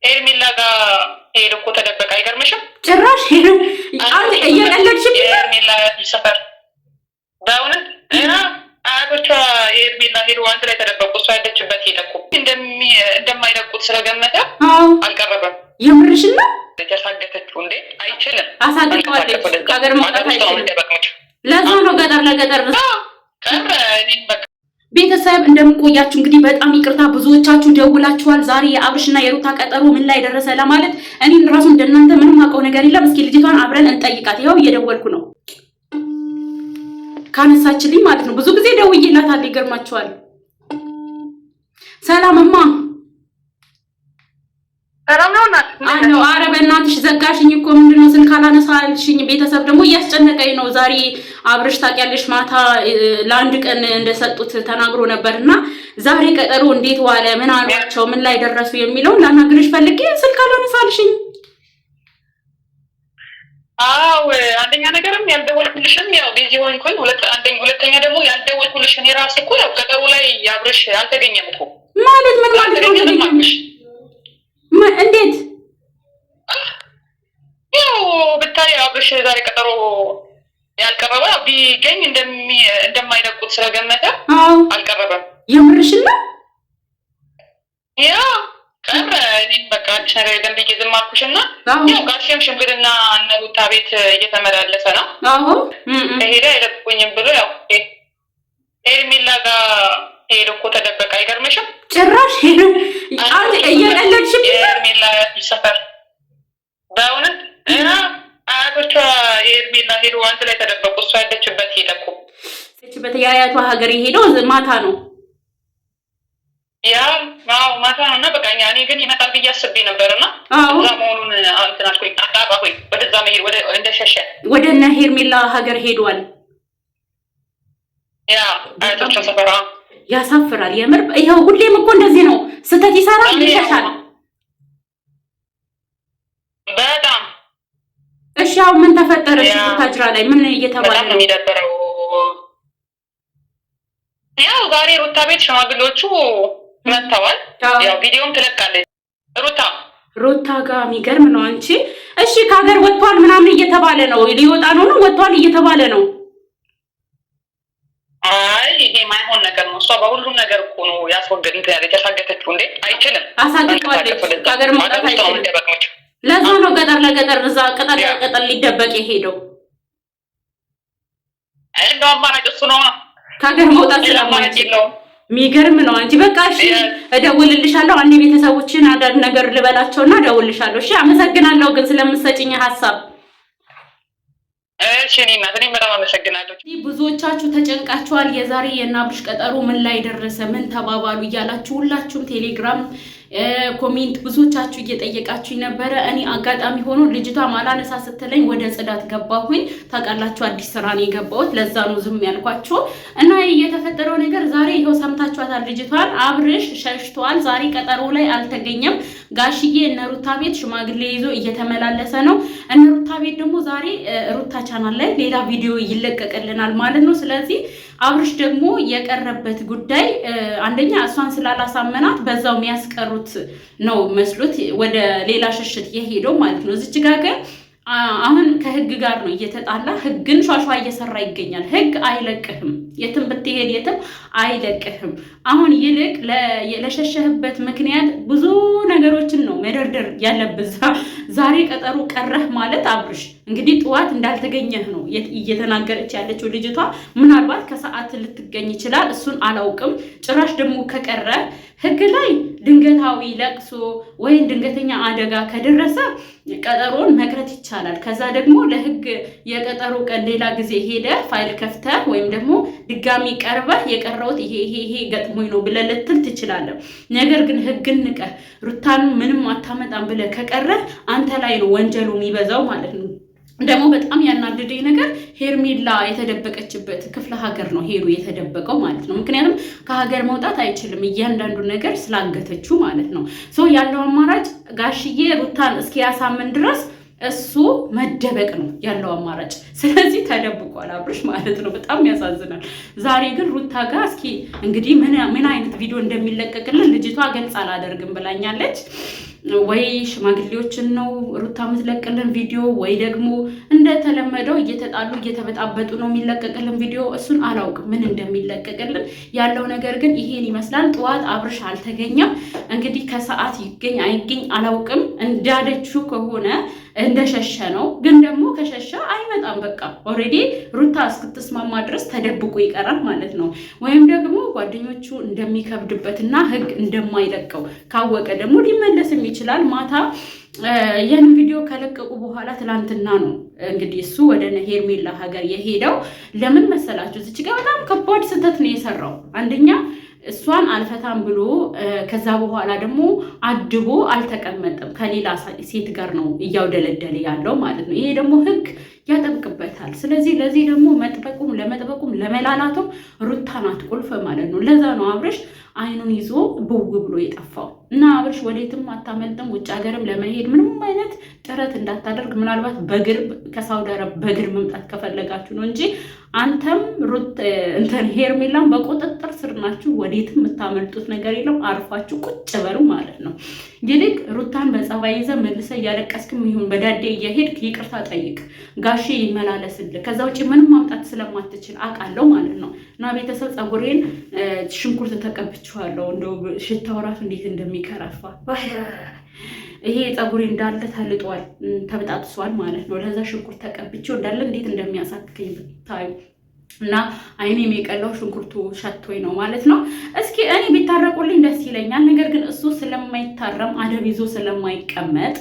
ኤርሚላ ጋር ሄዶ እኮ ተደበቀ። አይገርምሽም? ጭራሽ አንተ እየቀለድሽኝ ኤርሚላ ሰፈር በእውነት እና አያቶቿ ኤርሚላ ሄዶ አንድ ላይ ተደበቁ። እሷ ያለችበት ሄደ እኮ እንደማይለቁት ስለገመተ አልቀረበም። የምርሽን ነው? ያሳገተችው እንዴ? አይችልም። አሳግተዋለች። ከሀገር መውጣት አይችልም። ለዛ ነው ገጠር ለገጠር ቀረ። እኔም በቃ ቤተሰብ እንደምቆያችሁ እንግዲህ በጣም ይቅርታ፣ ብዙዎቻችሁ ደውላችኋል። ዛሬ የአብርሽና የሩታ ቀጠሮ ምን ላይ ደረሰ ለማለት እኔም ራሱ እንደናንተ ምንም አውቀው ነገር የለም። እስኪ ልጅቷን አብረን እንጠይቃት። ይኸው እየደወልኩ ነው፣ ካነሳችልኝ ማለት ነው። ብዙ ጊዜ ደውዬላታለሁ። ይገርማችኋል። ሰላምማ ሰላም ነው እናት? አዎ። ኧረ በእናትሽ ዘጋሽኝ እኮ ምንድነው ስልክ አላነሳልሽኝ? ቤተሰብ ደግሞ እያስጨነቀኝ ነው። ዛሬ አብርሽ ታውቂያለሽ ማታ ለአንድ ቀን እንደሰጡት ተናግሮ ነበርና ዛሬ ቀጠሮ እንዴት ዋለ፣ ምን አሏቸው፣ ምን ላይ ደረሱ የሚለውን ላናግርሽ ፈልጌ ስልክ አላነሳልሽኝ። አዎ አንደኛ ነገርም ያልደወልኩልሽም ያው ቢዚ ሆንኩኝ። ሁለተኛ ደግሞ ያልደወልኩልሽ እኔ ራሴ እኮ ያው ቀጠሮ ላይ አብርሽ አልተገኘም እኮ። ማለት ምን ማለት ነው? እንዴት ያው ብታይ አብርሽ ዛሬ ቀጠሮ ያልቀረበ ቢገኝ እንደማይለቁት ስለገመተ አልቀረበም። የምርሽን ነው? ያ ቀረ። እኔም በቃ አዲስ ነገር የለም ብዬ ዝም አልኩሽና ያው ጋሽም ሽምግልና እነ ሩታ ቤት እየተመላለሰ ነው። ሄደ አይለቁኝም ብሎ ያው ኤርሚላ ጋር ሄዶ እኮ ተደበቀ። አይገርምሽም? ጭራሽ አንተ እየቀለድሽኝ ኤርሚላ ሰፈር በእውነት እና አያቶቿ ኤርሚላ ሄዶ አንድ ላይ ተደበቁ። እሷ ያለችበት ሄደ እኮ የአያቷ ሀገር ሄደው ማታ ነው። ያው ማታ ነው እና በቃ እኔ ግን ይመጣል ብዬ አስቤ ነበርና እዛ መሆኑን እንትን አልኩኝ። አጣባሁኝ ወደዛ መሄድ እንደሸሸ ወደ እነ ሄርሜላ ሀገር ሄዷል። ያ አያቶቿ ሰፈራ ያሳፍራል የምር። ይሄው ሁሌም እኮ እንደዚህ ነው፣ ስተት ይሰራል ይሸሻል በጣም። እሺ አሁን ምን ተፈጠረ? ታጅራ ላይ ምን እየተባለ ነው የሚደበረው? ያው ዛሬ ሩታ ቤት ሽማግሌዎቹ መጥተዋል። ያው ቪዲዮም ትለቃለች ሩታ ጋር። የሚገርም ነው አንቺ። እሺ ከሀገር ወጥቷል ምናምን እየተባለ ነው፣ ሊወጣ ነው ወጥቷል እየተባለ ነው። አይ ይሄ ማይሆን ነገር ነው። እሷ በሁሉም ነገር እኮ ነው ያሳገተችው እንዴ? አይችልም። አሳግተዋለች። ከሀገር መውጣት አይችልም። ለዛ ነው ገጠር ለገጠር እዛ ቅጠል ለቅጠል ሊደበቅ የሄደው። እንደው አማራጭ እሱ ነው፣ ከሀገር መውጣት ስለማይችል። የሚገርም ነው አንቺ። በቃ እሺ እደውልልሻለሁ። አንዴ ቤተሰቦችን አንዳንድ ነገር ልበላቸውና እደውልልሻለሁ። እሺ አመሰግናለሁ ግን ስለምትሰጪኝ ሀሳብ። እሺ እኔም በጣም አመሰግናለሁ። ብዙዎቻችሁ ተጨንቃችኋል። የዛሬ የእነ አብርሽ ቀጠሮ ምን ላይ ደረሰ፣ ምን ተባባሉ እያላችሁ ሁላችሁም ቴሌግራም ኮሜንት ብዙዎቻችሁ እየጠየቃችሁ ነበረ። እኔ አጋጣሚ ሆኖ ልጅቷ ማላነሳ ስትለኝ ወደ ጽዳት ገባሁኝ። ታውቃላችሁ አዲስ ስራ ነው የገባሁት፣ ለዛ ነው ዝም ያልኳችሁ። እና የተፈጠረው ነገር ዛሬ ይኸው ሰምታችኋታል። ልጅቷን አብርሽ ሸሽቷል። ዛሬ ቀጠሮ ላይ አልተገኘም። ጋሽዬ እነ ሩታ ቤት ሽማግሌ ይዞ እየተመላለሰ ነው። እነ ሩታ ቤት ደግሞ ዛሬ ሩታ ቻናል ላይ ሌላ ቪዲዮ ይለቀቅልናል ማለት ነው። ስለዚህ አብርሽ ደግሞ የቀረበት ጉዳይ አንደኛ እሷን ስላላሳመናት በዛው የሚያስቀሩት ነው መስሎት ወደ ሌላ ሽሽት የሄደው ማለት ነው። እዚች ጋር ግን አሁን ከህግ ጋር ነው እየተጣላ ህግን ሿሿ እየሰራ ይገኛል። ህግ አይለቅህም፣ የትም ብትሄድ የትም አይለቅህም። አሁን ይልቅ ለሸሸህበት ምክንያት ብዙ ነገሮችን ነው መደርደር ያለብህ። ዛሬ ቀጠሮ ቀረህ ማለት አብርሽ እንግዲህ ጠዋት እንዳልተገኘህ ነው እየተናገረች ያለችው ልጅቷ። ምናልባት ከሰዓት ልትገኝ ይችላል፣ እሱን አላውቅም። ጭራሽ ደግሞ ከቀረ ህግ ላይ ድንገታዊ ለቅሶ ወይም ድንገተኛ አደጋ ከደረሰ ቀጠሮን መቅረት ይቻላል። ከዛ ደግሞ ለህግ የቀጠሮ ቀን ሌላ ጊዜ ሄደ ፋይል ከፍተህ ወይም ደግሞ ድጋሚ ቀርበህ የቀረውት ይሄ ገጥሞኝ ነው ብለህ ልትል ትችላለህ። ነገር ግን ህግን ንቀህ ሩታን ምንም አታመጣም ብለህ ከቀረህ አንተ ላይ ነው ወንጀሉ የሚበዛው ማለት ነው። ደግሞ በጣም ያናደደኝ ነገር ሄርሜላ የተደበቀችበት ክፍለ ሀገር ነው ሄዱ የተደበቀው ማለት ነው። ምክንያቱም ከሀገር መውጣት አይችልም እያንዳንዱ ነገር ስላገተችው ማለት ነው። ሰው ያለው አማራጭ ጋሽዬ ሩታን እስኪያሳምን ድረስ እሱ መደበቅ ነው ያለው አማራጭ። ስለዚህ ተደብቋል አብርሽ ማለት ነው። በጣም ያሳዝናል። ዛሬ ግን ሩታ ጋር እስኪ እንግዲህ ምን አይነት ቪዲዮ እንደሚለቀቅልን ልጅቷ ገልጻ አላደርግም ብላኛለች። ወይ ሽማግሌዎችን ነው ሩታ የምትለቅልን ቪዲዮ ወይ ደግሞ እንደተለመደው እየተጣሉ እየተበጣበጡ ነው የሚለቀቅልን ቪዲዮ። እሱን አላውቅም ምን እንደሚለቀቅልን። ያለው ነገር ግን ይሄን ይመስላል። ጠዋት አብርሽ አልተገኘም። እንግዲህ ከሰዓት ይገኝ አይገኝ አላውቅም። እንዳለችው ከሆነ እንደሸሸ ነው። ግን ደግሞ ከሸሸ አይመጣም። በቃ ኦልሬዲ ሩታ እስክትስማማ ድረስ ተደብቆ ይቀራል ማለት ነው። ወይም ደግሞ ጓደኞቹ እንደሚከብድበትና ህግ እንደማይለቀው ካወቀ ደግሞ ሊመለስም ይችላል። ማታ ይህን ቪዲዮ ከለቀቁ በኋላ ትላንትና ነው እንግዲህ እሱ ወደ ሄርሜላ ሀገር የሄደው። ለምን መሰላችሁ? እዚህ ጋር በጣም ከባድ ስህተት ነው የሰራው። አንደኛ እሷን አልፈታም ብሎ ከዛ በኋላ ደግሞ አድቦ አልተቀመጠም። ከሌላ ሴት ጋር ነው እያውደለደለ ያለው ማለት ነው። ይሄ ደግሞ ህግ ያጠብቅበታል። ስለዚህ ለዚህ ደግሞ ለመጥበቁም ለመላላቱም ሩታ ናት ቁልፍ ማለት ነው። ለዛ ነው አብርሽ አይኑን ይዞ ብው ብሎ የጠፋው እና አብርሽ ወዴትም አታመልጥም። ውጭ ሀገርም ለመሄድ ምንም አይነት ጥረት እንዳታደርግ። ምናልባት ከሳውዲ አረብ በእግር መምጣት ከፈለጋችሁ ነው እንጂ አንተም ሄርሜላም በቁጥጥር ስር ናችሁ። ወዴትም የምታመልጡት ነገር የለም። አርፋችሁ ቁጭ በሉ ማለት ነው። ይልቅ ሩታን በጸባይ ይዘህ መልሰህ እያለቀስክም ይሁን በዳዴ እየሄድክ ይቅርታ ጠይቅ፣ ጋሼ ይመላለስልህ። ከዛ ውጭ ምንም ማምጣት ስለማትችል አውቃለሁ ማለት ነው። እና ቤተሰብ ፀጉሬን ሽንኩርት ተቀብቼዋለሁ። እንደው ሽታው ራሱ እንዴት እንደሚከረፋ ይሄ ፀጉሬ እንዳለ ተልጧል፣ ተበጣጥሷል ማለት ነው። ለዛ ሽንኩርት ተቀብቼው እንዳለ እንዴት እንደሚያሳክከኝ ብታዩ። እና አይኔም የቀላው ሽንኩርቱ ሸቶኝ ነው ማለት ነው። እስኪ እኔ ቢታረቁልኝ ደስ ይለኛል። ነገር ግን እሱ ስለማይታረም አደብ ይዞ ስለማይቀመጥ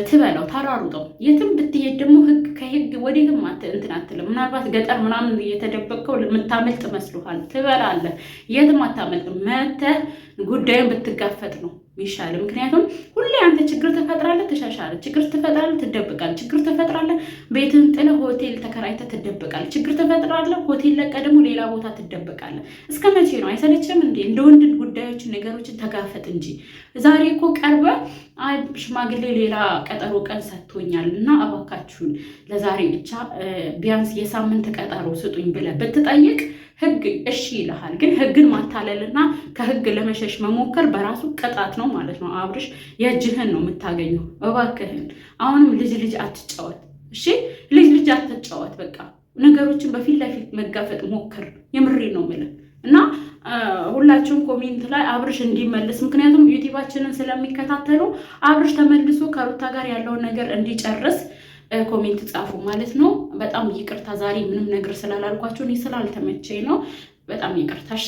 ትበለው ተራሩጠው። የትም ብትሄድ ደግሞ ከህግ ወዴትም እንትን አትልም። ምናልባት ገጠር ምናምን እየተደበቀው የምታመልጥ መስሎሃል። ትበላለህ፣ የትም አታመልጥም። መተህ ጉዳዩን ብትጋፈጥ ነው ይሻል። ምክንያቱም ሁሌ አንተ ችግር ትፈጥራለህ፣ ትሻሻለህ፣ ችግር ትፈጥራለህ፣ ትደብቃለህ፣ ችግር ትፈጥራለህ፣ ቤትን ጥለህ ሆቴል ተከራይተህ ትደብቃለህ፣ ችግር ትፈጥራለህ፣ ሆቴል ለቀህ ደግሞ ሌላ ቦታ ትደብቃለህ። እስከ መቼ ነው? አይሰለችም እንዴ? እንደ ወንድ ጉዳዮችን ነገሮችን ተጋፈጥ እንጂ። ዛሬ እኮ ቀርበህ አይ ሽማግሌ ሌላ ቀጠሮ ቀን ሰጥቶኛል እና እባካችሁን ለዛሬ ብቻ ቢያንስ የሳምንት ቀጠሮ ስጡኝ ብለህ ብትጠይቅ ህግ እሺ ይልሃል። ግን ህግን ማታለልና ከህግ ለመሸሽ መሞከር በራሱ ቅጣት ነው ማለት ነው። አብርሽ የእጅህን ነው የምታገኘው። እባክህን አሁንም ልጅ አትጫወት እሺ፣ ልጅ አትጫወት። በቃ ነገሮችን በፊት ለፊት መጋፈጥ ሞክር። የምሬ ነው የምልህ እና ሁላችሁም ኮሜንት ላይ አብርሽ እንዲመልስ፣ ምክንያቱም ዩቲዩባችንን ስለሚከታተሉ አብርሽ ተመልሶ ከሩታ ጋር ያለውን ነገር እንዲጨርስ ኮሜንት ጻፉ ማለት ነው። በጣም ይቅርታ ዛሬ ምንም ነገር ስላላልኳችሁ እኔ ስላልተመቸኝ ነው። በጣም ይቅርታ እሺ።